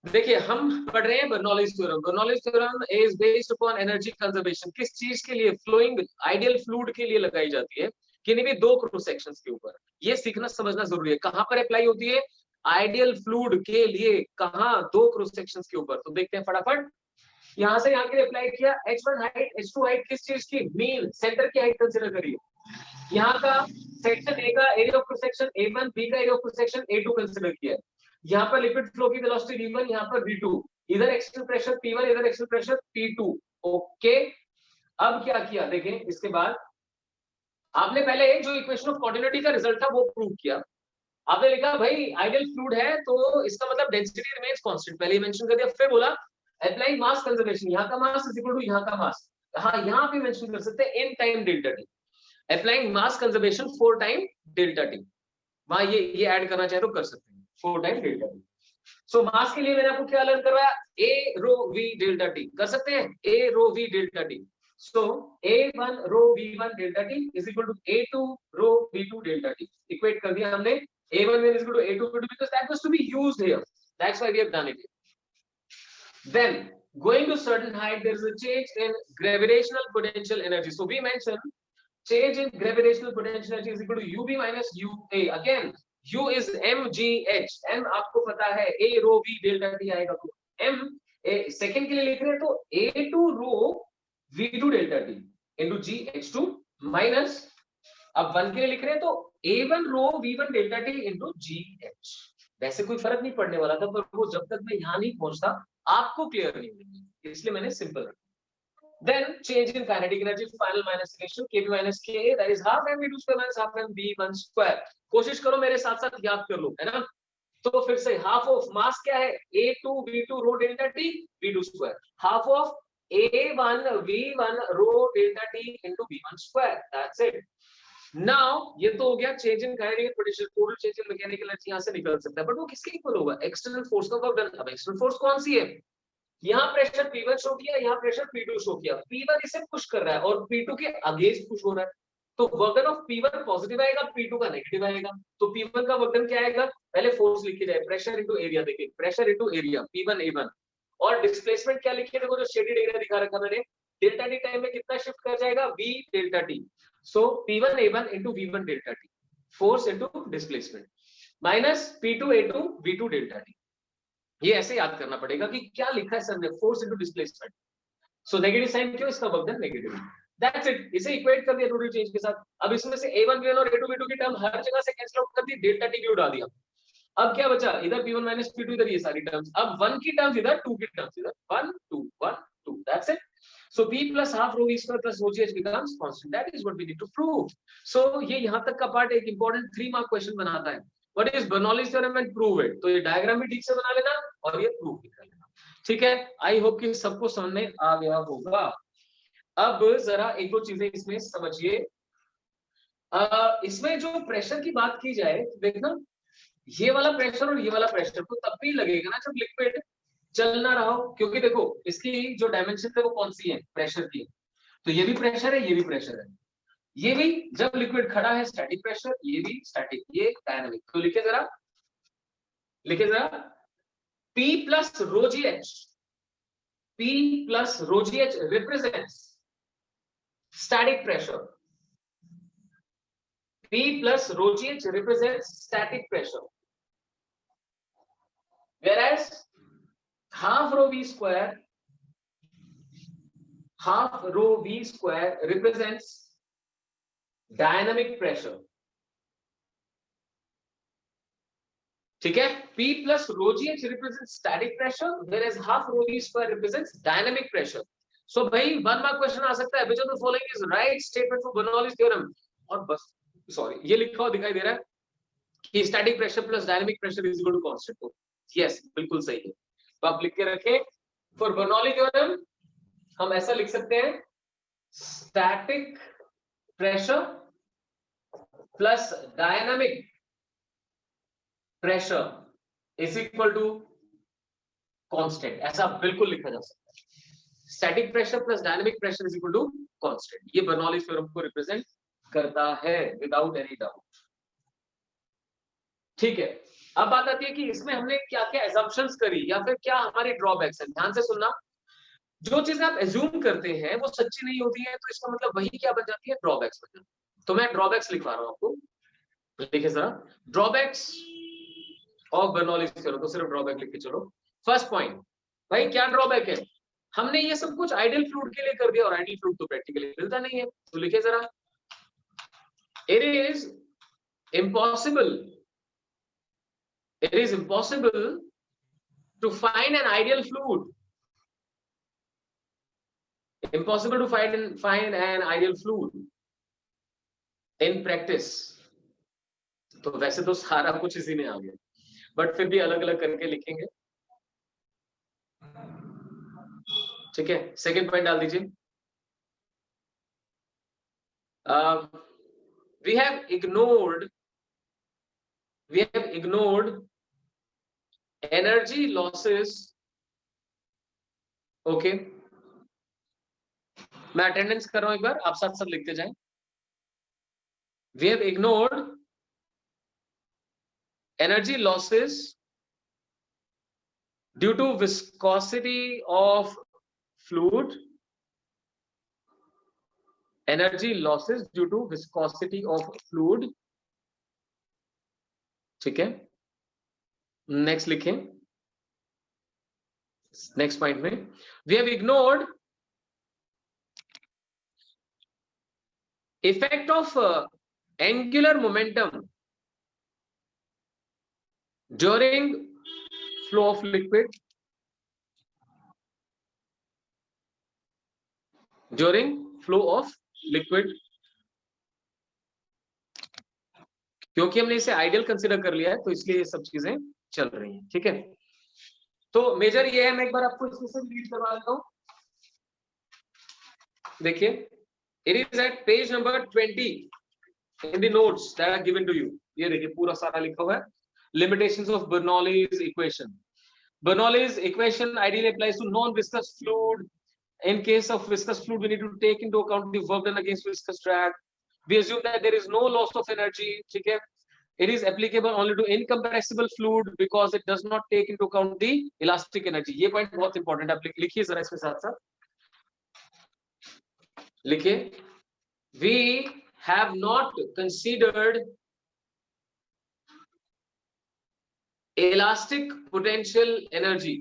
देखिए हम पढ़ रहे हैं Bernoulli's theorem. Bernoulli's theorem is based upon energy conservation. किस चीज के लिए? फ्लोइंग आइडियल फ्लूइड के लिए लगाई जाती है, किन्हीं भी दो क्रॉस सेक्शंस के ऊपर। ये सीखना समझना जरूरी है। कहां पर अप्लाई होती है? आइडियल फ्लूइड के लिए। कहां? दो क्रॉस सेक्शंस के ऊपर। तो देखते हैं फटाफट। यहां से यहां के लिए अप्लाई किया। H1 हाइट, H2 हाइट किस चीज की? मीन सेंटर की हाइट कंसीडर करिए। यहाँ का सेक्शन ए का area of cross section A1, B का area of cross section A2 consider किया है। यहाँ पर लिक्विड फ्लो की वेलोसिटी V1, यहाँ पर V2, इधर एक्सटर्नल प्रेशर P1, इधर एक्सटर्नल प्रेशर P2। ओके, अब क्या किया देखें। इसके बाद आपने पहले जो इक्वेशन ऑफ कॉन्टिन्यूटी का रिजल्ट था वो प्रूव किया। आपने लिखा भाई आइडियल फ्लूइड है तो इसका मतलब डेंसिटी रिमेन्स कांस्टेंट, पहले मेंशन कर दिया। फिर बोला अप्लाई मास कंजर्वेशन, यहाँ का मास इज इक्वल टू यहाँ का मास। हाँ, यहाँ पे मेंशन कर सकते हैं n time delta T. Applying mass conservation 4 time delta T. वहां ये ऐड करना चाहे तो कर सकते हैं, 4 time delta T. So mass के लिए मैंने आपको क्या लर्न करवाया? a rho v delta t. कर सकते हैं a rho v delta T. So a1 rho v1 delta T is equal to a2 rho v2 delta t. Equate कर दिया हमने। a1 is equal to a2 because that was to be used here, that's why we have done it here. Then going to certain height there is a change in gravitational potential energy. So we mentioned change in gravitational potential energy is equal to UV minus UA. Again U is mgh, m आपको पता है a rho v delta t आएगा, तो m second के लिए लिख रहे हैं तो a2 rho v2 delta t into gh2 minus, अब 1 के लिए लिख रहे हैं तो a1 rho v1 delta t into gh। वैसे कोई फर्क नहीं पड़ने वाला था, पर वो जब तक मैं यहां नहीं पहुंचता आपको क्लियर नहीं होगी, इसलिए मैंने सिंपल रखा। Then change in kinetic energy, final minus initial, kb minus ka, that is half mv2 square minus half mv1 square। कोशिश करो मेरे साथ साथ याद कर लो, है ना? तो फिर से हाफ ऑफ मास क्या है? a2 v2 rho delta t v2 square, half of a1 v1 rho delta t into v1 square, that's it. Now ये तो हो गया change in kinetic potential, total change in mechanical energy यहां से निकल सकता है, बट वो किसके इक्वल होगा? एक्सटर्नल फोर्स का वर्क डन। अब एक्सटर्नल फोर्स कौन सी है? यहाँ प्रेशर P1 शो किया, यहाँ प्रेशर P2 शो किया। P1 इसे पुश कर रहा है और P2 के अगेंस्ट पुश हो रहा है, तो work done of P1 positive आएगा, P2 का नेगेटिव आएगा। तो P1 का वर्क डन क्या आएगा? पहले फोर्स लिखी जाए, प्रेशर इनटू एरिया। देखिए pressure into area P1 A1, और डिस्प्लेसमेंट क्या लिखिए? देखो जो शेडेड एरिया दिखा रखा मैंने, डेल्टा टी टाइम में कितना शिफ्ट कर जाएगा? V delta T. So P1 A1 into V1 delta T, force into displacement, minus P2 A2 V2 delta T. ये ऐसे याद करना पड़ेगा कि क्या लिखा है सर ने, force into displacement. So negative sign क्यों? इसका वर्क डन नेगेटिव है, दैट्स इट। इसे इक्वेट कर दिया टोटल चेंज के साथ। अब इसमें से A1 V1 और A2 V2 की टर्म हर जगह से कैंसिल आउट कर दी, डेल्टा टी भी उड़ा दिया। अब क्या बचा? इधर P1 माइनस P2, इधर ये सारी टर्म्स। अब 1 की टर्म्स इधर, 2 की टर्म्स इधर, 1 2 1 2, that's it. So P plus half rho V square plus rho GH becomes constant. That is what we need to prove. So ये यहाँ तक का पार्ट एक important 3 mark question बनाता है। What is Bernoulli's theorem and prove it? तो ये diagram भी ठीक से बना लेना और ये प्रूव भी कर लेना, ठीक है? आई होप कि सबको समझ में आ गया होगा। अब जरा एक दो चीजें इसमें समझिए। इसमें जो प्रेशर की बात की जाए तो देखना, ये वाला प्रेशर और ये वाला प्रेशर तो तब भी लगेगा ना जब लिक्विड चल ना रहा हो, क्योंकि देखो इसकी जो डायमेंशन है वो कौन सी है? प्रेशर की। तो ये भी प्रेशर है, ये भी प्रेशर है, ये भी जब लिक्विड खड़ा है स्टैटिक प्रेशर, ये भी स्टैटिक, ये डायनामिक। तो लिखे जरा P plus rho GH, P plus rho GH represents static pressure, P plus rho gh represents static pressure, whereas half rho v square represents dynamic pressure. ठीक है, P plus rho gh represents static pressure, whereas half rho v square represents dynamic pressure. So भाई 1 mark question आ सकता है, which of the following is right statement for Bernoulli's theorem? और बस sorry ये लिखा हुआ दिखाई दे रहा है कि static pressure plus dynamic pressure is equal to constant. Yes, बिल्कुल सही है. तो आप लिख के रखें, for Bernoulli theorem हम ऐसा लिख सकते हैं, static pressure plus dynamic pressure is equal to constant. ऐसा बिल्कुल लिखा जा सकता है. Static pressure plus dynamic pressure is equal to constant. ये Bernoulli's theorem को represent करता है without any doubt. ठीक है, अब बात आती है कि इसमें हमने क्या क्या assumptions करी या फिर क्या हमारे ड्रॉबैक्स हैं. ध्यान से सुनना, जो चीजें आप assume करते हैं वो सच्ची नहीं होती है, तो इसका मतलब वही क्या बन जाती है, ड्रॉबैक्स बन जाती है. तो मैं ड्रॉबैक्स लिखवा रहा हूं आपको, देखिए जरा, ड्रॉबैक्स ऑफ बर्नौलीज थ्योरम. तो सिर्फ ड्रॉबैक लिख के चलो. फर्स्ट पॉइंट, भाई क्या ड्रॉबैक है, हमने ये सब कुछ आइडियल फ्लूइड के लिए कर दिया और आइडियल फ्लूइड तो प्रैक्टिकली मिलता नहीं है. तो लिखिए जरा, it is impossible to find an ideal fluid, impossible to find an ideal fluid in practice. तो वैसे तो सारा कुछ इसी में आ गया, बट फिर भी अलग अलग करके लिखेंगे. ठीक है, सेकंड पॉइंट डाल दीजिए. we have ignored energy losses. Okay, मैं अटेंडेंस कर रहा हूं, एक बार आप साथ साथ लिखते जाएं. We have ignored energy losses due to viscosity of fluid. Energy losses due to viscosity of fluid. ठीक है, नेक्स्ट लिखें. नेक्स्ट पॉइंट में we have ignored effect of angular momentum during flow of liquid. During flow of liquid, क्योंकि हमने इसे ideal consider कर लिया है तो इसलिए ये सब चीजें चल रही हैं. ठीक है, तो मेजर ये है, मैं एक बार आपको इसमें से रीड करवा देता हूं. देखिए, it is at page number 20 in the notes that are given to you. ये देखिए पूरा सारा लिखा हुआ है, limitations of Bernoulli's equation. Bernoulli's equation ideally applies to non-viscous fluid. In case of viscous fluid, we need to take into account the work done against viscous drag. We assume that there is no loss of energy. ठीक है, it is applicable only to incompressible fluid because it does not take into account the elastic energy. ये point बहुत important है, आप लिखिए जरा इसके साथ साथ लिखिए. We have not considered elastic potential energy.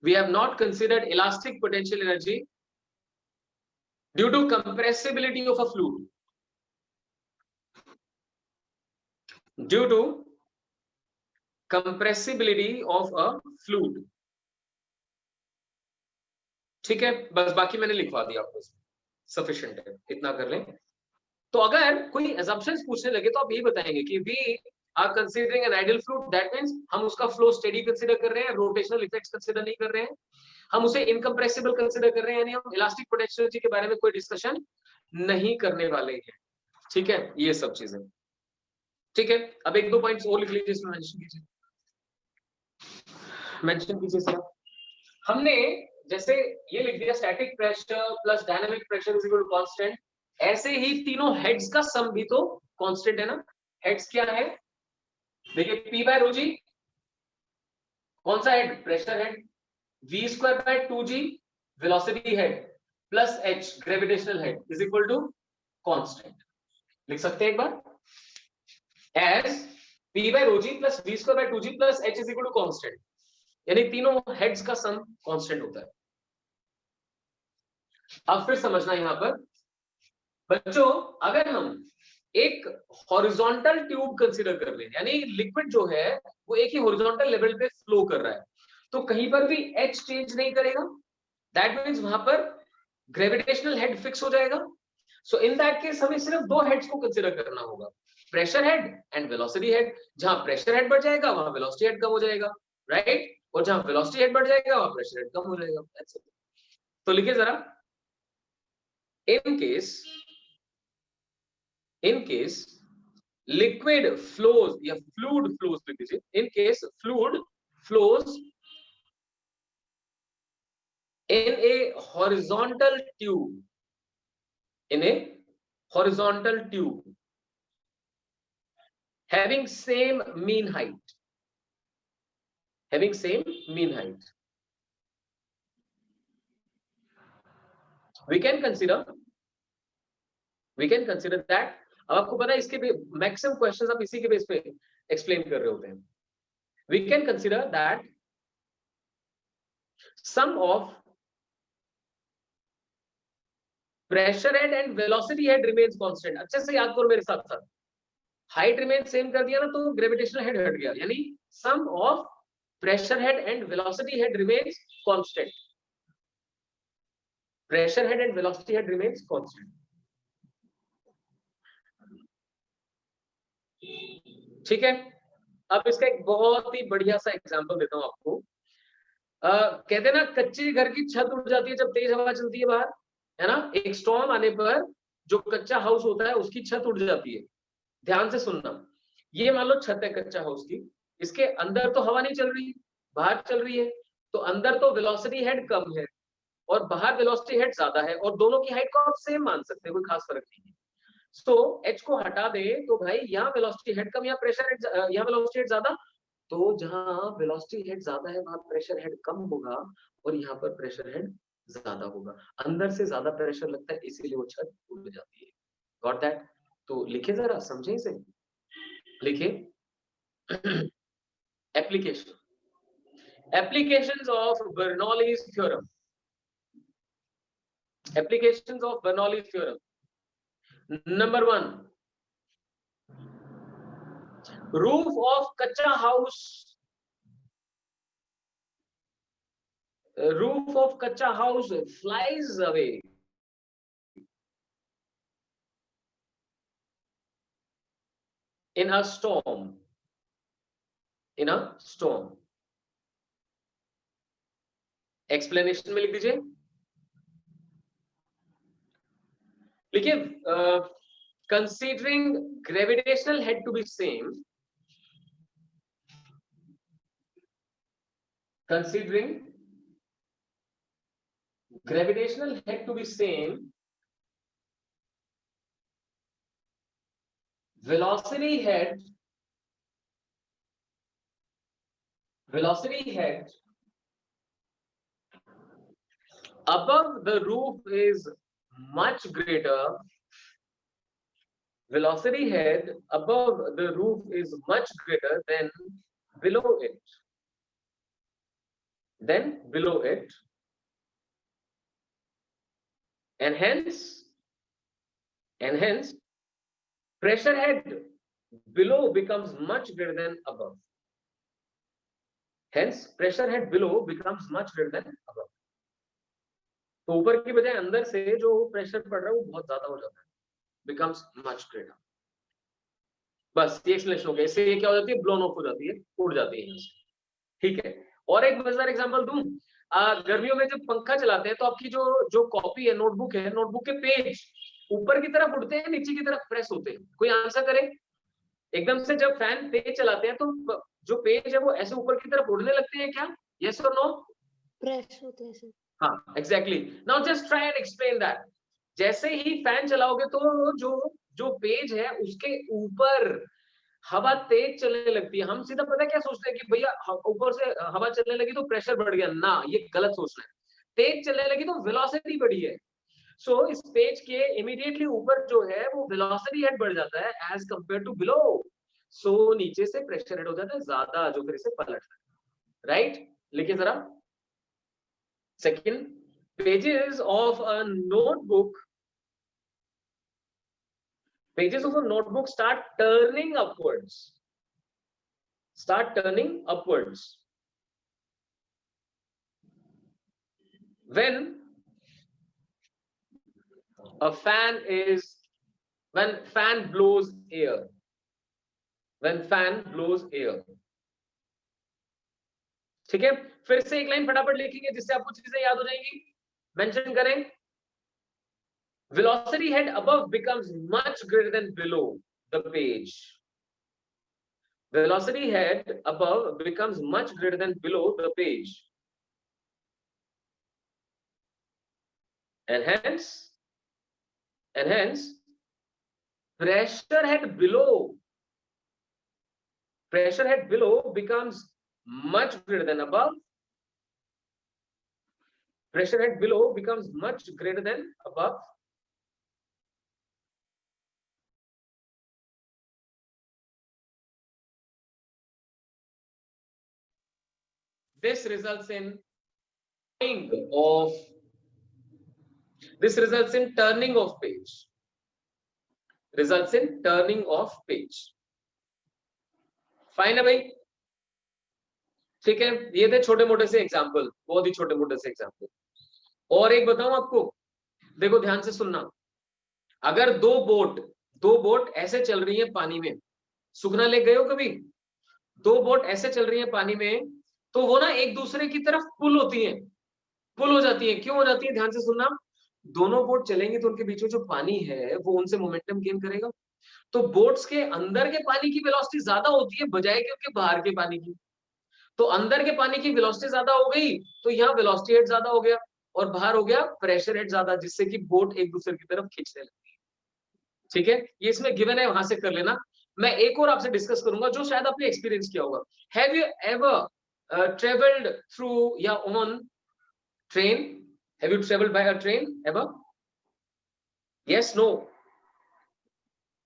We have not considered elastic potential energy due to compressibility of a fluid. Due to compressibility of a fluid. ठीक है, बस बाकी मैंने लिखवा दिया आपको, सफिशिएंट है, इतना कर लें. तो अगर कोई assumptions पूछने लगे तो आप ये बताएंगे कि we are considering an ideal fluid. That means हम उसका flow steady consider कर रहे हैं, rotational effects consider नहीं कर रहे हैं, हम उसे incompressible consider कर रहे हैं, यानी हम elastic potentiality के बारे में कोई discussion नहीं करने वाले हैं. ठीक है, ये सब चीजें. ठीक है, अब एक दो पॉइंट्स और लिख लीजिए, इसमें मेंशन कीजिए सर. हमने जैसे ये लिख दिया, static pressure plus dynamic pressure is equal to constant. ऐसे ही तीनों हेड्स का सम भी तो कांस्टेंट है ना. हेड्स क्या है, देखिए, P बाय रो जी, कौन सा head, pressure head. V square by 2G velocity head plus H gravitational head is equal to constant. लिख सकते हैं एक बार, as P by rho g plus V square by 2g plus H is equal to constant, यानी तीनों heads का some constant होता है। अब फिर समझना यहां पर बच्चों, अगर हम एक हॉरिजॉन्टल ट्यूब कंसीडर कर लें, यानी लिक्विड जो है वो एक ही हॉरिजॉन्टल लेवल पे फ्लो कर रहा है, तो कहीं पर भी H चेंज नहीं करेगा, दैट मींस वहां पर ग्रेविटेशनल हेड फिक्स हो जाएगा। सो इन दैट केस हमें सिर्फ दो हेड्स को कंसीडर करना होगा, pressure head and velocity head. जहां प्रेशर हेड बढ़ जाएगा वहां वेलोसिटी हेड कम हो जाएगा, राइट? और जहां वेलोसिटी हेड बढ़ जाएगा वहां प्रेशर हेड कम हो जाएगा। तो लिखिए जरा, in case liquid flows या fluid flows लिख दीजिए, in case fluid flows in a horizontal tube, in a horizontal tube having same mean height, having same mean height, we can consider that। अब आपको पता है इसके मैक्सिमम क्वेश्चंस आप इसी के बेस पे एक्सप्लेन कर रहे होते हैं। We can consider that sum of pressure head and velocity head remains constant. अच्छे से याद करो मेरे साथ साथ, हाइट रिमेन सेम कर दिया ना तो ग्रेविटेशनल हेड हट गया, यानी sum of pressure head and velocity head remains constant, pressure head and velocity head remains constant. ठीक है, अब इसका एक बहुत ही बढ़िया सा एग्जांपल देता हूं आपको। कहते हैं ना कच्चे घर की छत उड़ जाती है जब तेज हवा चलती है बाहर, है ना? एक स्टॉर्म आने पर जो कच्चा हाउस होता है उसकी छत उड़ जाती है। ध्यान से सुनना, ये मान लो छत है कच्चा हाउस की, इसके अंदर तो हवा नहीं चल रही, बाहर चल रही है, तो अंदर तो वेलोसिटी हेड कम है और बाहर वेलोसिटी हेड ज्यादा है, और दोनों की हाइट को आप सेम मान सकते हैं, कोई खास फर्क नहीं है। सो H को हटा दे तो भाई यहाँ वेलोसिटी हेड कम या प्रेशर हेड, यहाँ वेलोसिटी हेड ज्यादा, तो जहां वेलोसिटी हेड ज्यादा है वहां प्रेशर हेड कम होगा और यहाँ पर प्रेशर हेड ज्यादा होगा। अंदर से ज्यादा प्रेशर लगता है इसीलिए वो छत उड़ जाती है। Got that? तो लिखे जरा, समझे इसे, लिखे। Applications of Bernoulli's theorem, applications of Bernoulli's theorem. Number 1, roof of kacha house, roof of kacha house flies away in a storm, in a storm। explanation में लिख दीजिए, देखिए considering gravitational head to be same, considering gravitational head to be same, velocity head above the roof is much greater, velocity head above the roof is much greater than below it, and hence pressure head below becomes much greater than above, hence pressure head below becomes much greater than above। तो ऊपर की बजाय अंदर से जो pressure पड़ रहा है वो बहुत ज्यादा हो जाता है, becomes much greater। बस ये एक्सप्लेनेशन हो गया, इससे ये क्या हो जाती है, ब्लोन ऑफ हो जाती है, उड़ जाती है यहाँ से। ठीक है, और एक मजेदार एग्जांपल दूं, गर्मियों में जब पंखा चलाते हैं तो आपकी जो कॉपी है, नोटबुक है, नोटबुक के पेज ऊपर की तरफ उड़ते हैं, नीचे की तरफ प्रेस होते हैं। कोई आंसर करे? एकदम से जब फैन तेज चलाते हैं तो जो पेज है वो ऐसे ऊपर की तरफ उड़ने लगते हैं क्या? यस और नो? प्रेस होते हैं सर। हाँ, exactly. Now just try and explain that. जैसे ही फैन चलाओगे तो जो पेज है उसके ऊपर हवा तेज चलने लगती है। हम सीधा पता क्या सोचते हैं कि भैया ऊपर से हवा चलने लगी तो प्रेशर बढ़ गया, ना, ये गलत सोचना है। तेज चलने लगी तो वेलोसिटी बढ़ी है। सो इस पेज के इमीडिएटली ऊपर जो है वो वेलोसिटी हेड बढ़ जाता है एज कंपेयर टू बिलो। सो नीचे से प्रेशर हेड हो जाता है ज्यादा, जो फिर इसे पलटता है। राइट, लिखिए जरा। Second, pages of a notebook, pages of a notebook start turning upwards, when a fan is, when fan blows air, when fan blows air। ठीक है, फिर से एक लाइन फटाफट लिखेंगे जिससे आपको चीजें याद हो जाएंगी। मेंशन करें, velocity head above becomes much greater than below the page, velocity head above becomes much greater than below the page, and hence pressure head below becomes much greater than above, pressure head below becomes much greater than above, this results in turning of page, fine है भाई। ठीक है, ये थे छोटे मोटे से example, बहुत ही छोटे मोटे से एग्जांपल। और एक बताऊं आपको, देखो ध्यान से सुनना, अगर दो बोट ऐसे चल रही है पानी में, सुखना लेक गए हो कभी? दो बोट ऐसे चल रही है पानी में, तो वो ना एक दूसरे की तरफ पुल होती है, पुल हो जाती है। क्यों हो जाती है, ध्यान से सुनना। दोनों बोट चलेंगे तो उनके बीच में जो पानी है वो उनसे मोमेंटम गेन करेगा। तो बोट्स के अंदर के पानी की वेलोसिटी ज्यादा होती है बजाय कि उनके बाहर के पानी की। तो अंदर के पानी की वेलोसिटी ज्यादा हो गई तो यहाँ वेलोसिटी हेड ज्यादा हो गया, और बाहर हो गया प्रेशर हेड ज्यादा, जिससे कि बोट एक दूसरे की तरफ खींचने लगती है। ठीक है, ये इसमें गिवन है, वहां से कर लेना। मैं एक और आपसे डिस्कस करूंगा जो शायद आपने एक्सपीरियंस किया होगा। Have you ever travelled through या on train? Have you travelled by a train ever? Yes, no?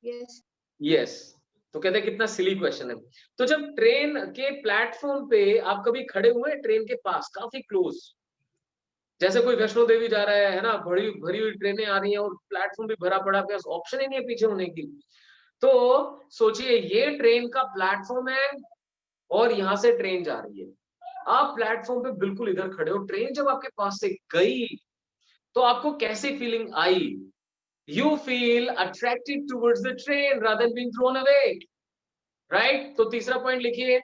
Yes. Yes. तो कहते हैं कितना सिली क्वेश्चन है। तो जब ट्रेन के प्लेटफॉर्म पे आप कभी खड़े हुए ट्रेन के पास काफी क्लोज, जैसे कोई वैष्णो देवी जा रहा है ना, भरी भरी हुई ट्रेनें आ रही हैं और प्लेटफॉर्म भी भरा पड़ा, पास ऑप्शन ही नहीं है पीछे होने की। तो सोचिए ये ट्रेन का प्लेटफॉर्म है और यहाँ से ट्रेन जा रही है, आप प्लेटफॉर्म पे बिल्कुल इधर खड़े हो, ट्रेन जब आपके पास से गई तो आपको कैसी feeling I? You feel attracted towards the train rather than being thrown away, right? तो तीसरा पॉइंट लिखिए,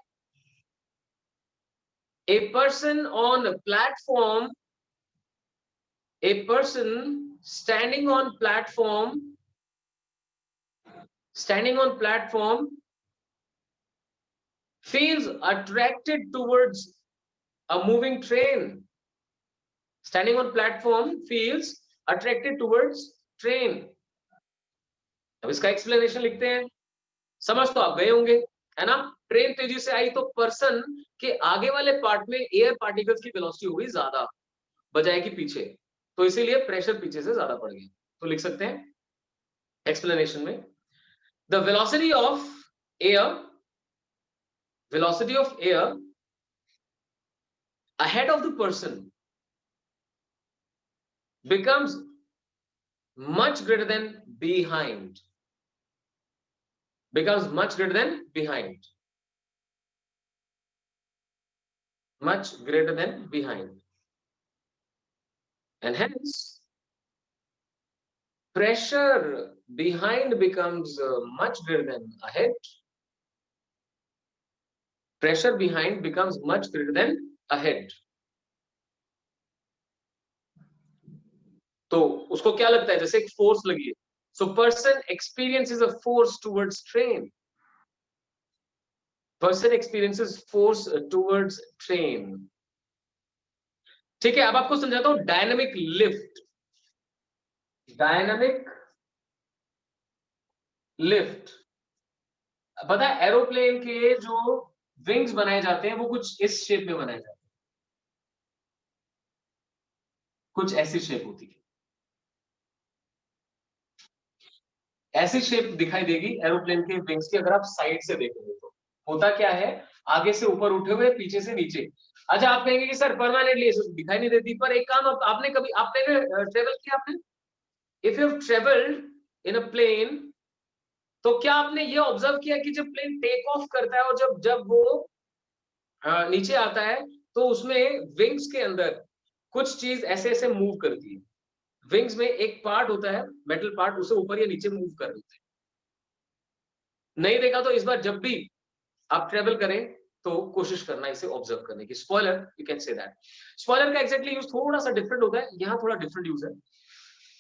a person on a platform, a person standing on platform feels attracted towards a moving train. Standing on platform feels attracted towards train. अब इसका explanation लिखते हैं। समझ तो आप गए होंगे, है ना? ट्रेन तेजी से आई तो पर्सन के आगे वाले पार्ट में एयर पार्टिकल्स की वेलोसिटी हो गई ज्यादा बजाय कि पीछे, तो इसीलिए प्रेशर पीछे से ज्यादा पड़ गया। तो लिख सकते हैं एक्सप्लेनेशन में, the velocity of air ahead of the person becomes much greater than behind, much greater than behind, and hence pressure behind becomes much greater than ahead, pressure behind becomes much greater than ahead। तो उसको क्या लगता है, जैसे एक force लगी है, so person experiences a force towards train, person experiences force towards train. ठीक है, अब आपको समझाता हूं डायनामिक लिफ्ट। पता है एरोप्लेन के जो विंग्स बनाए जाते हैं वो कुछ इस शेप में बनाए जाते हैं, कुछ ऐसी शेप होती है। ऐसी शेप दिखाई देगी एरोप्लेन के विंग्स की अगर आप साइड से देखोगे तो। होता क्या है, आगे से ऊपर उठे हुए, पीछे से नीचे। अच्छा आप कहेंगे कि सर परमानेंटली ऐसे दिखाई नहीं देती, पर एक काम आपने कभी आपने ट्रेवल किया आपने, if you have travelled in a plane, तो क्या आपने ये ऑब्जर्व किया कि जब प्लेन टेक ऑफ करता है और जब जब वो नीचे आता है, तो उसमें विंग्स के अंदर कुछ चीज ऐसे ऐसे मूव करती है। विंग्स में एक पार्ट होता है मेटल पार्ट, उसे ऊपर या नीचे मूव कर देते हैं। नहीं देखा तो इस बार जब भी आप ट्रेवल करें तो कोशिश करना इसे ऑब्जर्व करने की। Spoiler you can say that. Spoiler का एग्जैक्टली यूज थोड़ा सा डिफरेंट होता है, यहाँ थोड़ा डिफरेंट यूज है।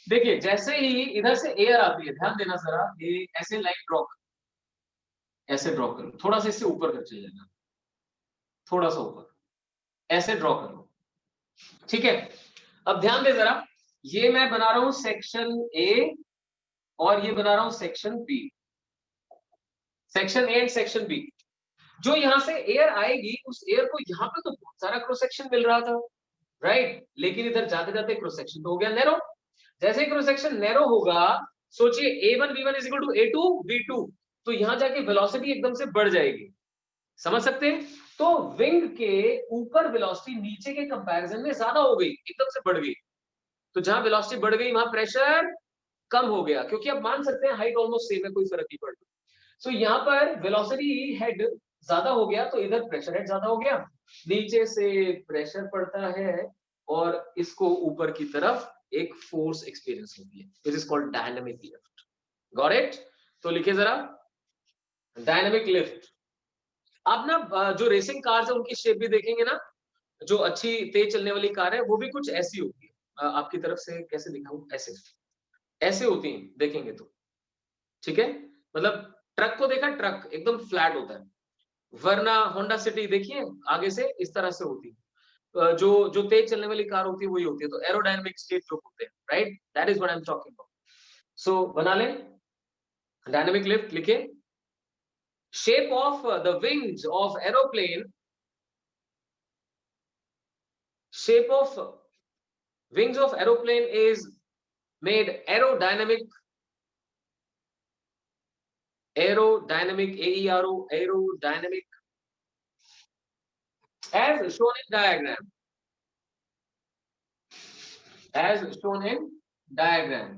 देखिए जैसे ही इधर से एयर आती है, ध्यान देना जरा, ये ऐसे लाइन ड्रॉ करो, ऐसे ड्रॉ करो, थोड़ा सा इससे ऊपर कर चले जाना, थोड़ा सा ऊपर ऐसे ड्रॉ करो, ठीक है। अब ध्यान दे जरा, ये मैं बना रहा हूं सेक्शन ए और ये बना रहा हूं section B, section A and section B. जो यहां से एयर आएगी उस एयर को यहाँ पे तो बहुत सारा क्रॉस सेक्शन मिल रहा था, राइट, लेकिन इधर जाते जाते क्रॉस सेक्शन तो हो गया नैरो। जैसे क्रॉस सेक्शन नैरो होगा, सोचिए a1 v1 is equal to a2 v2, तो यहां जाके वेलोसिटी एकदम से बढ़ जाएगी, समझ सकते हैं। तो विंग के ऊपर वेलोसिटी नीचे के कंपैरिजन में ज्यादा हो गई, एकदम से बढ़ गई। तो जहां वेलोसिटी बढ़ गई वहां प्रेशर कम हो गया, क्योंकि आप मान सकते हैं हाइट ऑलमोस्ट सेम है, कोई फर्क नहीं पड़ता। सो यहाँ पर वेलोसिटी हेड ज्यादा हो गया, तो इधर प्रेशर हेड ज्यादा हो गया, नीचे से प्रेशर पड़ता है और इसको ऊपर की तरफ एक फोर्स एक्सपीरियंस होती है, this is called dynamic lift. Got it? तो लिखिए जरा, डायनामिक लिफ्ट। आप ना जो रेसिंग कार्स है उनकी शेप भी देखेंगे ना, जो अच्छी तेज चलने वाली कार है वो भी कुछ ऐसी होती है। आपकी तरफ से कैसे दिखाऊं, ऐसे ऐसे होती है देखेंगे तो, ठीक है। मतलब ट्रक को देखा, ट्रक एकदम फ्लैट होता है, वरना होंडा सिटी देखिए आगे से इस तरह से होती है। जो जो तेज चलने वाली कार होती है वही होती है, तो एरोडायनामिक स्टेट जो होते हैं, right, that is what I am talking about. So बना लें, डायनामिक लिफ्ट लिखे। Shape of the wings of aeroplane, shape of wings of aeroplane is made aerodynamic, aerodynamic, aerodynamic, as shown in diagram, as shown in diagram.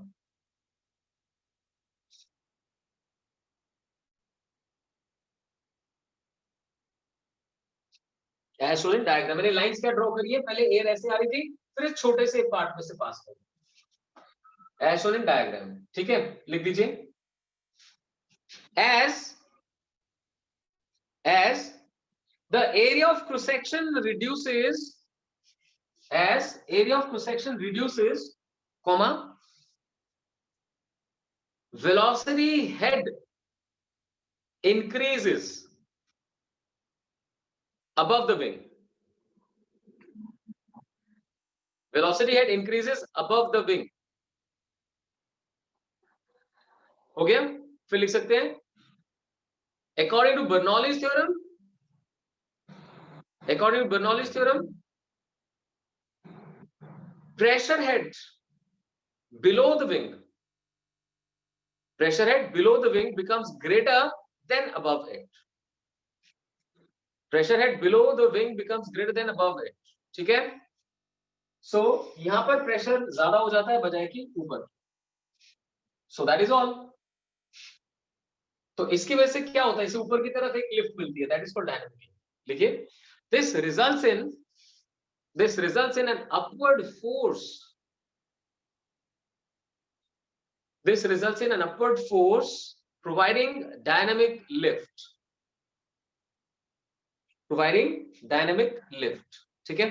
As shown in diagram, मैंने lines क्या draw करी है, पहले air ऐसे आ रही थी, फिर इस छोटे से पार्ट में से पास कर, as shown in diagram, ठीक है, लिख दीजिए। as the area of cross section reduces, as area of cross section reduces, comma, velocity head increases above the wing, velocity head increases above the wing, हो गया। फिर लिख सकते हैं according to Bernoulli's theorem, according to Bernoulli's theorem, pressure head below the wing, pressure head below the wing becomes greater than above it, pressure head below the wing becomes greater than above it, ठीक है। सो यहां पर pressure ज्यादा हो जाता है बजाय कि ऊपर, सो दैट इज ऑल। तो इसकी वजह से क्या होता है, इसे ऊपर की तरफ एक लिफ्ट मिलती है, दैट इज कॉल्ड डायनामिक। लिखिए, this results in an upward force, this results in an upward force providing dynamic lift, providing dynamic lift, ठीक है।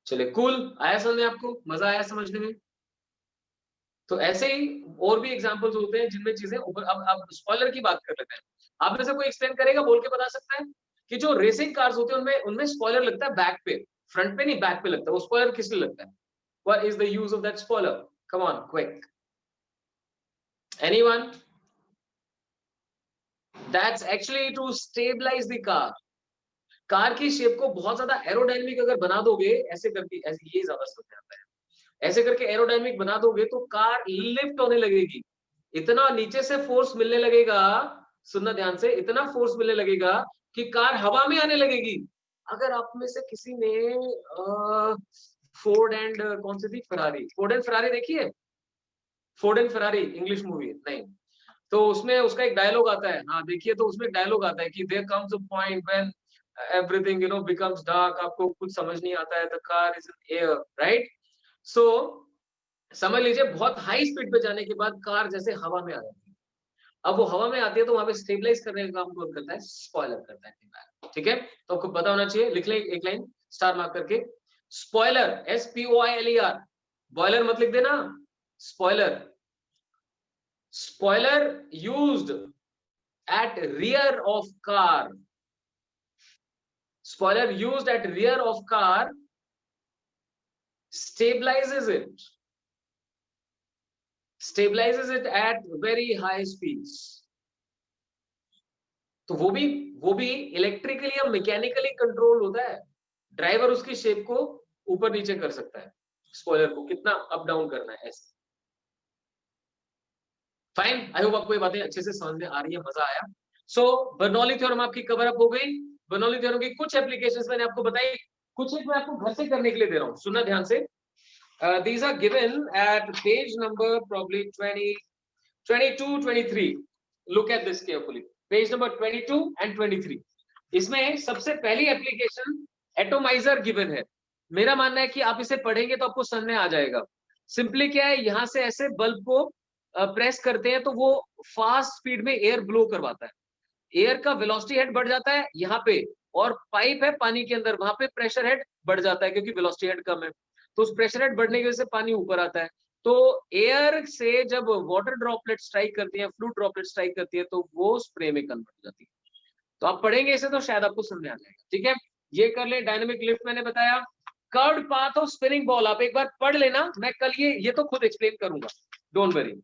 चलिए कूल, आया समझ में आपको, मजा आया समझने में। तो ऐसे ही और भी एग्जांपल्स होते हैं जिनमें चीजें ऊपर। अब स्पॉइलर की बात कर लेते हैं। आप में से कोई एक्सप्लेन करेगा, बोल के बता सकता है कि जो रेसिंग कार्स होती है उनमें उनमें स्पॉइलर लगता है बैक पे, फ्रंट पे नहीं, बैक पे लगता है। वो स्पॉइलर किस लिए लगता है? What is the use of that spoiler? Come on quick, anyone? That's actually to stabilise the car. Car की शेप को बहुत ज्यादा एरोडायनेमिक अगर बना दोगे ऐसे करके, ऐसे, ये ज्यादा समझ में आता है। ऐसे करके एरोडायनेमिक बना दोगे तो कार लिफ्ट होने लगेगी, इतना नीचे से फोर्स मिलने लगेगा, सुनना ध्यान से, इतना फोर्स मिलने लगेगा कि कार हवा में आने लगेगी। अगर आप में से किसी ने फोर्ड एंड कौन सी थी, फरारी, फोर्ड एंड फरारी देखी है? Ford and Ferrari English movie नहीं, तो उसमें उसका एक डायलॉग आता है, हाँ देखिए, तो उसमें डायलॉग आता है कि there comes a point when everything becomes dark, आपको कुछ समझ नहीं आता है, the car is in air, right? So समझ लीजिए बहुत हाई स्पीड पे जाने के बाद कार जैसे हवा में आ जाती है। अब वो हवा में आती है तो वहां पे स्टेबलाइज करने का काम कौन करता है? स्पॉइलर करता है। ठीक है, तो आपको पता होना चाहिए, लिख लें एक लाइन स्टार मार्क करके, स्पॉइलर, SPOILER, बॉयलर मत लिख देना, spoiler. Spoiler used at rear of car, spoiler used at rear of car stabilizes it at very high speeds। तो वो भी इलेक्ट्रिकली या मैकेनिकली कंट्रोल होता है, ड्राइवर उसकी शेप को ऊपर नीचे कर सकता है, स्पॉइलर को कितना अप डाउन करना है, ऐसे। फाइन, आई होप आपको ये बातें अच्छे से समझ में आ रही है, मजा आया। सो बर्नौली थ्योरम आपकी कवर अप हो गई। बर्नौली थ्योरम की कुछ एप्लीकेशंस मैंने आपको बताई, कुछ एक मैं आपको घर से करने के लिए दे रहा हूँ, सुनना ध्यान से। These are given at page number probably 20, 22, 23. Look at this carefully. Page number 22 and 23. इसमें सबसे पहली एप्लीकेशन एटोमाइजर गिवन है। मेरा मानना है कि आप इसे पढ़ेंगे तो आपको समझ में आ जाएगा। सिंपली क्या है, यहां से ऐसे बल्ब को प्रेस करते हैं तो वो फास्ट स्पीड में एयर ब्लो करवाता है, एयर का वेलोसिटी हेड बढ़ जाता है यहाँ पे, और पाइप है पानी के अंदर, वहां पे प्रेशर हेड बढ़ जाता है क्योंकि वेलोसिटी हेड कम है, तो उस प्रेशर हेड बढ़ने की वजह से पानी ऊपर आता है। तो एयर से जब वाटर ड्रॉपलेट स्ट्राइक करती है, फ्लूइड ड्रॉपलेट स्ट्राइक करती है, तो वो स्प्रे में कन्वर्ट हो जाती है। तो आप पढ़ेंगे इसे तो शायद आपको समझ में आ जाएगा। ठीक है, ये कर ले। डायनेमिक लिफ्ट मैंने बताया। Curved path of spinning ball आप एक बार पढ़ लेना, मैं कल ये तो खुद एक्सप्लेन करूंगा, डोंट वरी।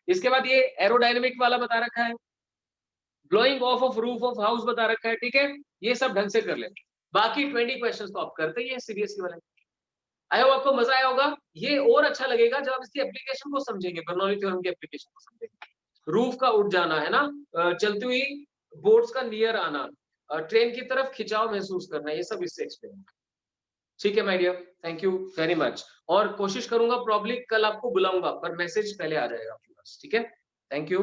इसके बाद ये एरोडायनेमिक वाला बता रखा है, blowing of roof of house बता रखा है। ठीक है, ये सब ढंग से कर ले। बाकी 20 क्वेश्चंस तो आप करते ही हैं सीबीएसई वाले। आई होप आपको मजा आया होगा। ये और अच्छा लगेगा जब आप इसकी एप्लीकेशन को समझेंगे, बर्नौली थ्योरम की एप्लीकेशन को समझेंगे। रूफ का उठ जाना है ना, चलती हुई बोर्ड्स का नियर आना, ट्रेन की तरफ खिंचाव महसूस करना, ये सब इससे एक्सप्लेन। ठीक है my dear, thank you very much. और कोशिश करूंगा प्रॉब्ली कल आपको बुलाऊंगा, पर मैसेज पहले आ जाएगा आपके पास। ठीक है, थैंक यू।